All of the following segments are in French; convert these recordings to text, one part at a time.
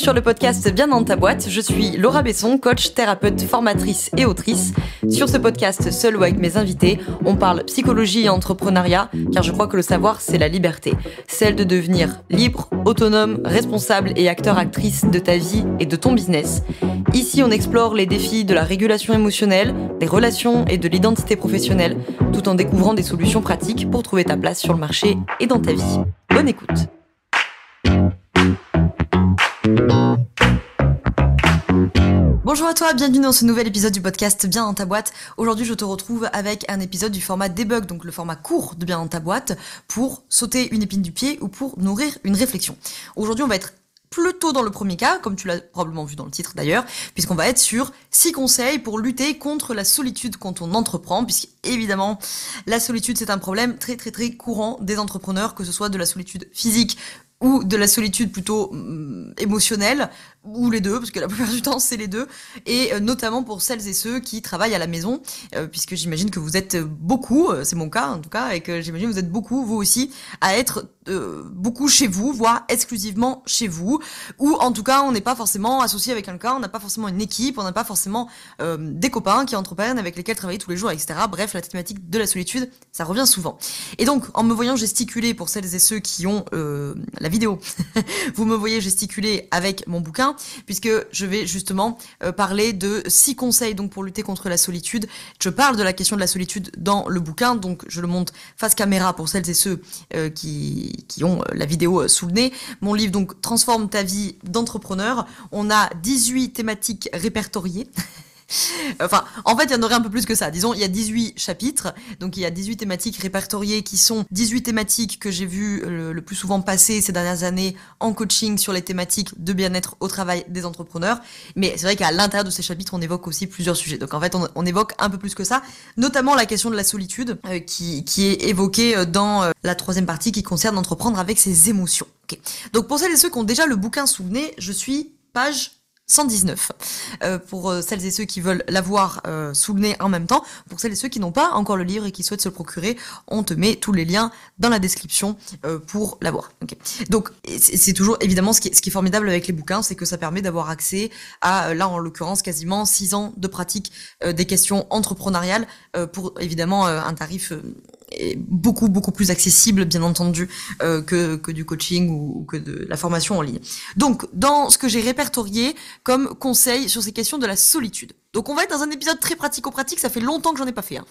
sur le podcast Bien dans ta boîte, je suis Laura Besson, coach, thérapeute, formatrice et autrice. Sur ce podcast, seul ou avec mes invités, on parle psychologie et entrepreneuriat, car je crois que le savoir, c'est la liberté. Celle de devenir libre, autonome, responsable et acteur-actrice de ta vie et de ton business. Ici, on explore les défis de la régulation émotionnelle, des relations et de l'identité professionnelle, tout en découvrant des solutions pratiques pour trouver ta place sur le marché et dans ta vie. Bonne écoute. Bonjour à toi, bienvenue dans ce nouvel épisode du podcast Bien dans ta boîte. Aujourd'hui, je te retrouve avec un épisode du format debug, donc le format court de Bien dans ta boîte, pour sauter une épine du pied ou pour nourrir une réflexion. Aujourd'hui, on va être plutôt dans le premier cas, comme tu l'as probablement vu dans le titre d'ailleurs, puisqu'on va être sur 6 conseils pour lutter contre la solitude quand on entreprend, puisque évidemment, la solitude c'est un problème très courant des entrepreneurs, que ce soit de la solitude physique ou de la solitude plutôt émotionnelle, ou les deux, parce que la plupart du temps c'est les deux, et notamment pour celles et ceux qui travaillent à la maison, puisque j'imagine que vous êtes beaucoup, c'est mon cas en tout cas, et que j'imagine que vous êtes beaucoup, vous aussi, à être beaucoup chez vous, voire exclusivement chez vous, ou en tout cas on n'est pas forcément associé avec quelqu'un, on n'a pas forcément une équipe, on n'a pas forcément des copains qui entreprennent avec lesquels travailler tous les jours, etc. Bref, la thématique de la solitude, ça revient souvent. Et donc, en me voyant gesticuler, pour celles et ceux qui ont la vidéo, vous me voyez gesticuler avec mon bouquin, puisque je vais justement parler de 6 conseils donc pour lutter contre la solitude. Je parle de la question de la solitude dans le bouquin, donc je le montre face caméra pour celles et ceux qui ont la vidéo sous le nez. Mon livre donc Transforme ta vie d'entrepreneur. On a 18 thématiques répertoriées. Enfin, en fait, il y en aurait un peu plus que ça. Disons, il y a 18 chapitres, donc il y a 18 thématiques répertoriées qui sont 18 thématiques que j'ai vu le plus souvent passer ces dernières années en coaching sur les thématiques de bien-être au travail des entrepreneurs. Mais c'est vrai qu'à l'intérieur de ces chapitres, on évoque aussi plusieurs sujets. Donc en fait, on évoque un peu plus que ça, notamment la question de la solitude qui est évoquée dans la 3e partie qui concerne entreprendre avec ses émotions. Okay. Donc pour celles et ceux qui ont déjà le bouquin sous le nez, je suis page 119 pour celles et ceux qui veulent l'avoir sous le nez en même temps. Pour celles et ceux qui n'ont pas encore le livre et qui souhaitent se le procurer, on te met tous les liens dans la description pour l'avoir. Okay. Donc c'est toujours évidemment ce qui est formidable avec les bouquins, c'est que ça permet d'avoir accès à, là en l'occurrence, quasiment 6 ans de pratique des questions entrepreneuriales pour évidemment un tarif est beaucoup plus accessible, bien entendu, que du coaching ou que de la formation en ligne. Donc, dans ce que j'ai répertorié comme conseil sur ces questions de la solitude. Donc, on va être dans un épisode très pratico-pratique, ça fait longtemps que j'en ai pas fait. Hein.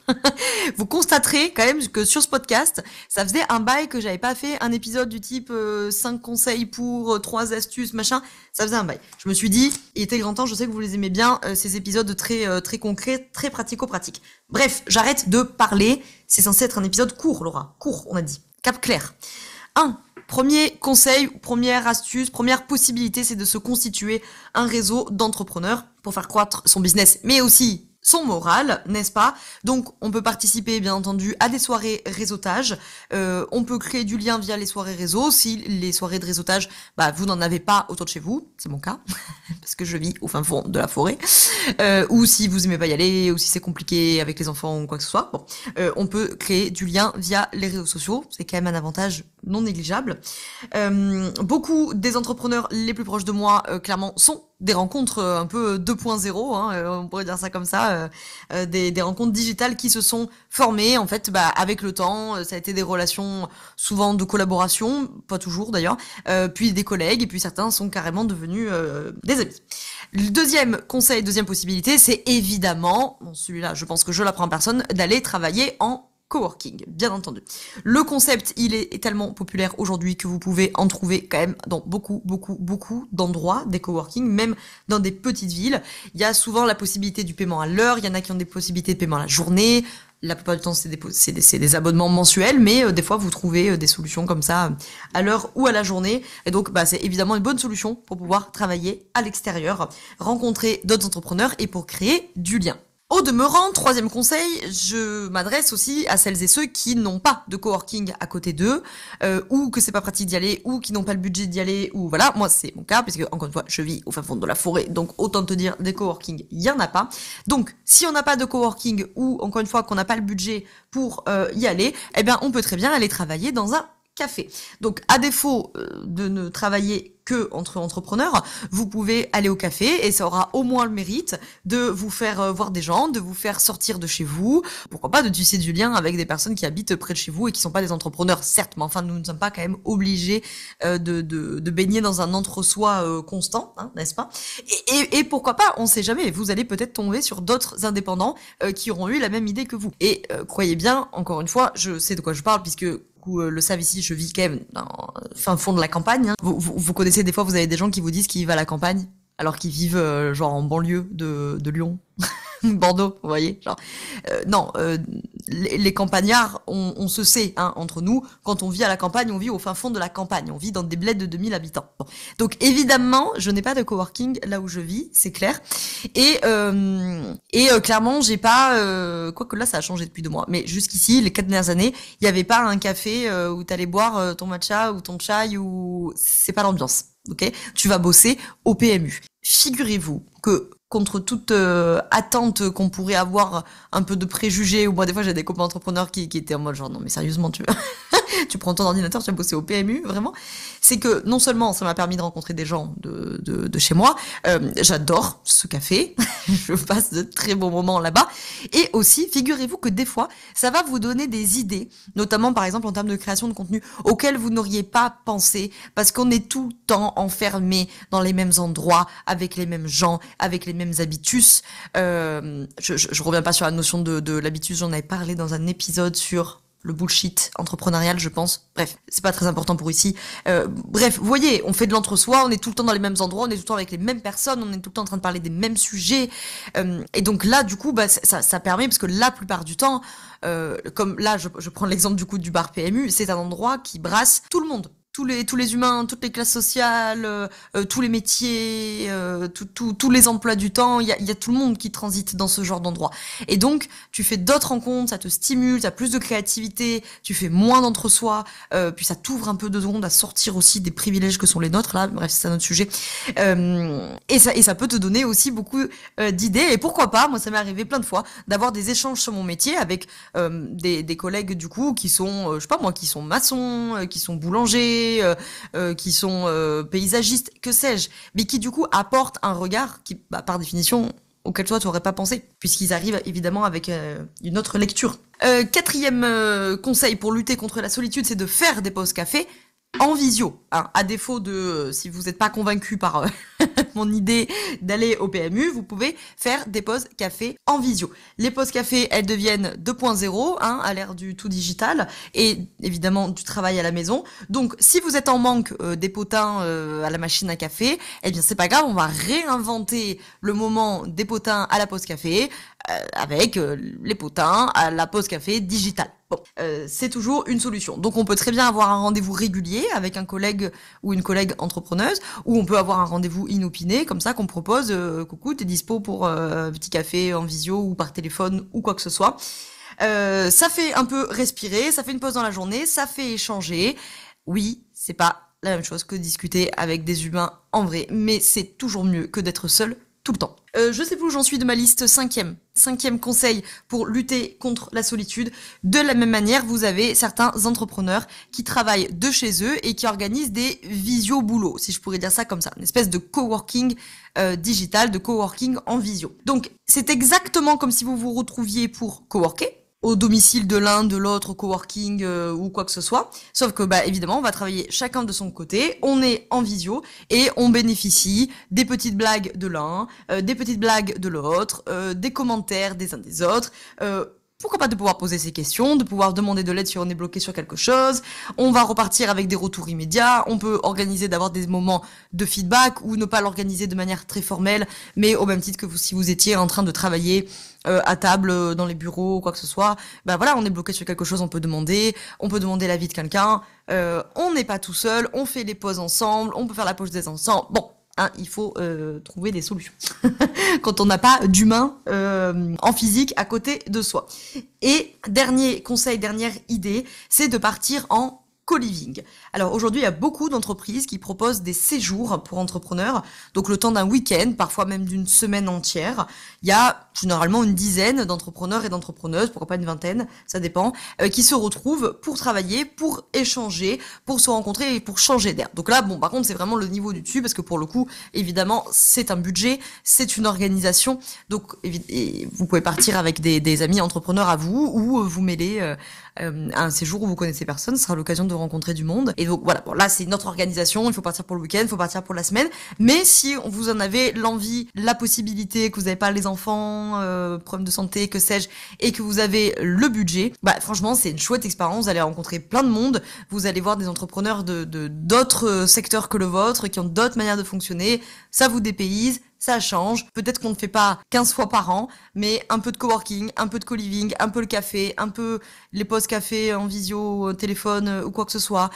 Vous constaterez quand même que sur ce podcast, ça faisait un bail que j'avais pas fait un épisode du type 5 conseils pour 3 astuces, machin. Ça faisait un bail. Je me suis dit, il était grand temps, je sais que vous les aimez bien, ces épisodes très concrets, très pratico-pratiques. Bref, j'arrête de parler. C'est censé être un épisode court, Laura. Court, on a dit. Cap clair. 1. Premier conseil, première astuce, première possibilité, c'est de se constituer un réseau d'entrepreneurs pour faire croître son business, mais aussi son moral, n'est-ce pas? Donc, on peut participer, bien entendu, à des soirées réseautage. On peut créer du lien via les soirées réseau. Si les soirées de réseautage, vous n'en avez pas autour de chez vous, c'est mon cas, parce que je vis au fin fond de la forêt. Ou si vous aimez pas y aller, ou si c'est compliqué avec les enfants ou quoi que ce soit. Bon, on peut créer du lien via les réseaux sociaux. C'est quand même un avantage non négligeable. Beaucoup des entrepreneurs les plus proches de moi, clairement, sont des rencontres un peu 2.0, on pourrait dire ça comme ça, des rencontres digitales qui se sont formées en fait avec le temps. Ça a été des relations souvent de collaboration, pas toujours d'ailleurs, puis des collègues, et puis certains sont carrément devenus des amis. Le deuxième conseil, deuxième possibilité, c'est évidemment, bon celui-là je pense que je l'apprends en personne, d'aller travailler en coworking, bien entendu. Le concept, il est tellement populaire aujourd'hui que vous pouvez en trouver quand même dans beaucoup d'endroits, des coworking, même dans des petites villes. Il y a souvent la possibilité du paiement à l'heure, il y en a qui ont des possibilités de paiement à la journée. La plupart du temps, c'est des abonnements mensuels, mais des fois, vous trouvez des solutions comme ça à l'heure ou à la journée. Et donc, c'est évidemment une bonne solution pour pouvoir travailler à l'extérieur, rencontrer d'autres entrepreneurs et pour créer du lien. Au demeurant, troisième conseil, je m'adresse aussi à celles et ceux qui n'ont pas de coworking à côté d'eux, ou que c'est pas pratique d'y aller, ou qui n'ont pas le budget d'y aller, ou voilà, moi c'est mon cas, puisque encore une fois, je vis au fin fond de la forêt, donc autant te dire, des coworking, il y en a pas. Donc, si on n'a pas de coworking, ou encore une fois, qu'on n'a pas le budget pour y aller, eh bien, on peut très bien aller travailler dans un café. Donc, à défaut de ne travailler que entre entrepreneurs, vous pouvez aller au café et ça aura au moins le mérite de vous faire voir des gens, de vous faire sortir de chez vous, pourquoi pas de tisser du lien avec des personnes qui habitent près de chez vous et qui sont pas des entrepreneurs, certes, mais enfin nous ne sommes pas quand même obligés de baigner dans un entre-soi constant, hein, n'est-ce pas? Et pourquoi pas, on sait jamais, vous allez peut-être tomber sur d'autres indépendants qui auront eu la même idée que vous. Et croyez bien, encore une fois, je sais de quoi je parle puisque le savent ici, je vis quand même dans fin fond de la campagne. Hein. Vous connaissez des fois, vous avez des gens qui vous disent qu'ils vivent à la campagne, alors qu'ils vivent genre en banlieue de Lyon, Bordeaux, vous voyez. Genre, non, les campagnards, on se sait hein, entre nous. Quand on vit à la campagne, on vit au fin fond de la campagne. On vit dans des bleds de 2000 habitants. Bon. Donc évidemment, je n'ai pas de coworking là où je vis, c'est clair. Et clairement, j'ai pas. Quoique là, ça a changé depuis 2 mois. Mais jusqu'ici, les 4 dernières années, il y avait pas un café où t'allais boire ton matcha ou ton chai ou c'est pas l'ambiance. Ok, tu vas bosser au PMU. Figurez-vous que contre toute attente qu'on pourrait avoir un peu de préjugés, ou moi des fois j'ai des copains entrepreneurs qui étaient en mode genre non mais sérieusement tu prends ton ordinateur, tu vas bosser au PMU, vraiment. C'est que non seulement ça m'a permis de rencontrer des gens de chez moi, j'adore ce café, je passe de très bons moments là-bas, et aussi, figurez-vous que des fois, ça va vous donner des idées, notamment par exemple en termes de création de contenu, auxquelles vous n'auriez pas pensé, parce qu'on est tout le temps enfermé dans les mêmes endroits, avec les mêmes gens, avec les mêmes habitus. Je reviens pas sur la notion de l'habitus, j'en avais parlé dans un épisode sur le bullshit entrepreneurial, je pense. Bref, c'est pas très important pour ici. Bref, vous voyez, on fait de l'entre-soi, on est tout le temps dans les mêmes endroits, on est tout le temps avec les mêmes personnes, on est tout le temps en train de parler des mêmes sujets. Et donc là, du coup, bah, ça permet, parce que la plupart du temps, comme là, je prends l'exemple du coup du bar PMU, c'est un endroit qui brasse tout le monde. Tous les humains, toutes les classes sociales, tous les métiers, tous les emplois du temps, il y a tout le monde qui transite dans ce genre d'endroit. Et donc, tu fais d'autres rencontres, ça te stimule, t'as plus de créativité, tu fais moins d'entre-soi, puis ça t'ouvre un peu de secondes à sortir aussi des privilèges que sont les nôtres, là, bref, c'est un autre sujet. Et ça peut te donner aussi beaucoup d'idées, et pourquoi pas, moi ça m'est arrivé plein de fois, d'avoir des échanges sur mon métier avec des collègues du coup, qui sont, je sais pas moi, qui sont maçons, qui sont boulangers, qui sont paysagistes, que sais-je, mais qui du coup apportent un regard qui, bah, par définition, auquel toi tu n'aurais pas pensé, puisqu'ils arrivent évidemment avec une autre lecture. Quatrième conseil pour lutter contre la solitude, c'est de faire des pauses café en visio, hein. À défaut de, si vous n'êtes pas convaincu par mon idée d'aller au PMU, vous pouvez faire des pauses café en visio. Les pauses café, elles deviennent 2.0, hein, à l'ère du tout digital, et évidemment du travail à la maison. Donc, si vous êtes en manque des potins à la machine à café, eh bien c'est pas grave, on va réinventer le moment des potins à la pause café, avec les potins à la pause café digitale. Bon, c'est toujours une solution. Donc on peut très bien avoir un rendez-vous régulier avec un collègue ou une collègue entrepreneuse, ou on peut avoir un rendez-vous inopiné, comme ça qu'on propose coucou, t'es dispo pour un petit café en visio ou par téléphone ou quoi que ce soit. Ça fait un peu respirer, ça fait une pause dans la journée, ça fait échanger. Oui, c'est pas la même chose que discuter avec des humains en vrai, mais c'est toujours mieux que d'être seul tout le temps. Je sais plus où j'en suis de ma liste. Cinquième conseil pour lutter contre la solitude. De la même manière, vous avez certains entrepreneurs qui travaillent de chez eux et qui organisent des visio-boulots, si je pourrais dire ça comme ça. Une espèce de coworking digital, de coworking en visio. Donc, c'est exactement comme si vous vous retrouviez pour coworker au domicile de l'un, de l'autre, coworking ou quoi que ce soit. Sauf que, bah, évidemment, on va travailler chacun de son côté, on est en visio et on bénéficie des petites blagues de l'un, des petites blagues de l'autre, des commentaires des uns des autres. Pourquoi pas de pouvoir poser ses questions, de pouvoir demander de l'aide si on est bloqué sur quelque chose. On va repartir avec des retours immédiats. On peut organiser d'avoir des moments de feedback ou ne pas l'organiser de manière très formelle, mais au même titre que si vous étiez en train de travailler à table dans les bureaux ou quoi que ce soit. Ben voilà, on est bloqué sur quelque chose, on peut demander l'avis de quelqu'un. On n'est pas tout seul, on fait les pauses ensemble, on peut faire la pause des ensemble. Bon. Hein, il faut trouver des solutions quand on n'a pas d'humain en physique à côté de soi. Et dernier conseil, dernière idée, c'est de partir en co-living. Alors aujourd'hui, il y a beaucoup d'entreprises qui proposent des séjours pour entrepreneurs, donc le temps d'un week-end, parfois même d'une semaine entière. Il y a généralement une dizaine d'entrepreneurs et d'entrepreneuses, pourquoi pas une vingtaine, ça dépend, qui se retrouvent pour travailler, pour échanger, pour se rencontrer et pour changer d'air. Donc là, par contre, c'est vraiment le niveau du dessus, parce que pour le coup, évidemment, c'est un budget, c'est une organisation, donc vous pouvez partir avec des amis entrepreneurs à vous, ou vous mêler à un séjour où vous connaissez personne, ce sera l'occasion de rencontrer du monde. Et donc voilà, là c'est notre organisation, il faut partir pour le week-end, il faut partir pour la semaine, mais si vous en avez l'envie, la possibilité, que vous n'avez pas les enfants, problèmes de santé, que sais-je, et que vous avez le budget, franchement c'est une chouette expérience, vous allez rencontrer plein de monde, vous allez voir des entrepreneurs d'autres secteurs que le vôtre, qui ont d'autres manières de fonctionner, ça vous dépayse, ça change. Peut-être qu'on ne fait pas 15 fois par an, mais un peu de coworking, un peu de co-living, un peu le café, un peu les pauses café en visio, au téléphone ou quoi que ce soit.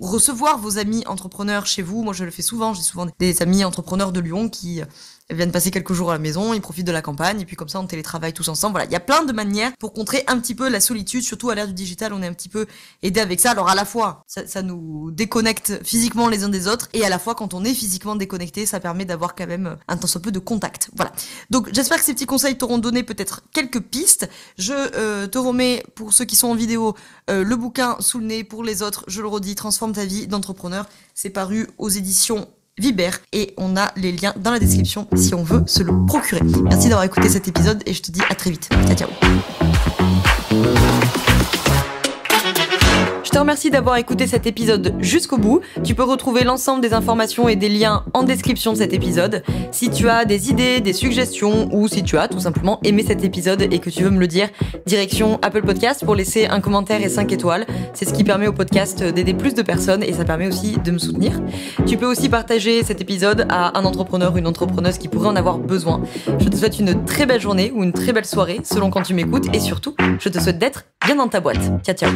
Recevoir vos amis entrepreneurs chez vous. Moi, je le fais souvent. J'ai souvent des amis entrepreneurs de Lyon qui viennent passer quelques jours à la maison, ils profitent de la campagne, et puis comme ça on télétravaille tous ensemble. Voilà, il y a plein de manières pour contrer un petit peu la solitude, surtout à l'ère du digital, on est un petit peu aidé avec ça. Alors à la fois, ça nous déconnecte physiquement les uns des autres, et à la fois quand on est physiquement déconnecté, ça permet d'avoir quand même un tant soit peu de contact. Voilà. Donc j'espère que ces petits conseils t'auront donné peut-être quelques pistes. Je te remets, pour ceux qui sont en vidéo, le bouquin sous le nez. Pour les autres, je le redis, Transforme ta vie d'entrepreneur. C'est paru aux éditions Viber, et on a les liens dans la description si on veut se le procurer. Merci d'avoir écouté cet épisode, et je te dis à très vite. Ciao. Je te remercie d'avoir écouté cet épisode jusqu'au bout. Tu peux retrouver l'ensemble des informations et des liens en description de cet épisode. Si tu as des idées, des suggestions, ou si tu as tout simplement aimé cet épisode et que tu veux me le dire, direction Apple Podcast pour laisser un commentaire et 5 étoiles. C'est ce qui permet au podcast d'aider plus de personnes, et ça permet aussi de me soutenir. Tu peux aussi partager cet épisode à un entrepreneur ou une entrepreneuse qui pourrait en avoir besoin. Je te souhaite une très belle journée ou une très belle soirée selon quand tu m'écoutes, et surtout, je te souhaite d'être bien dans ta boîte. Ciao.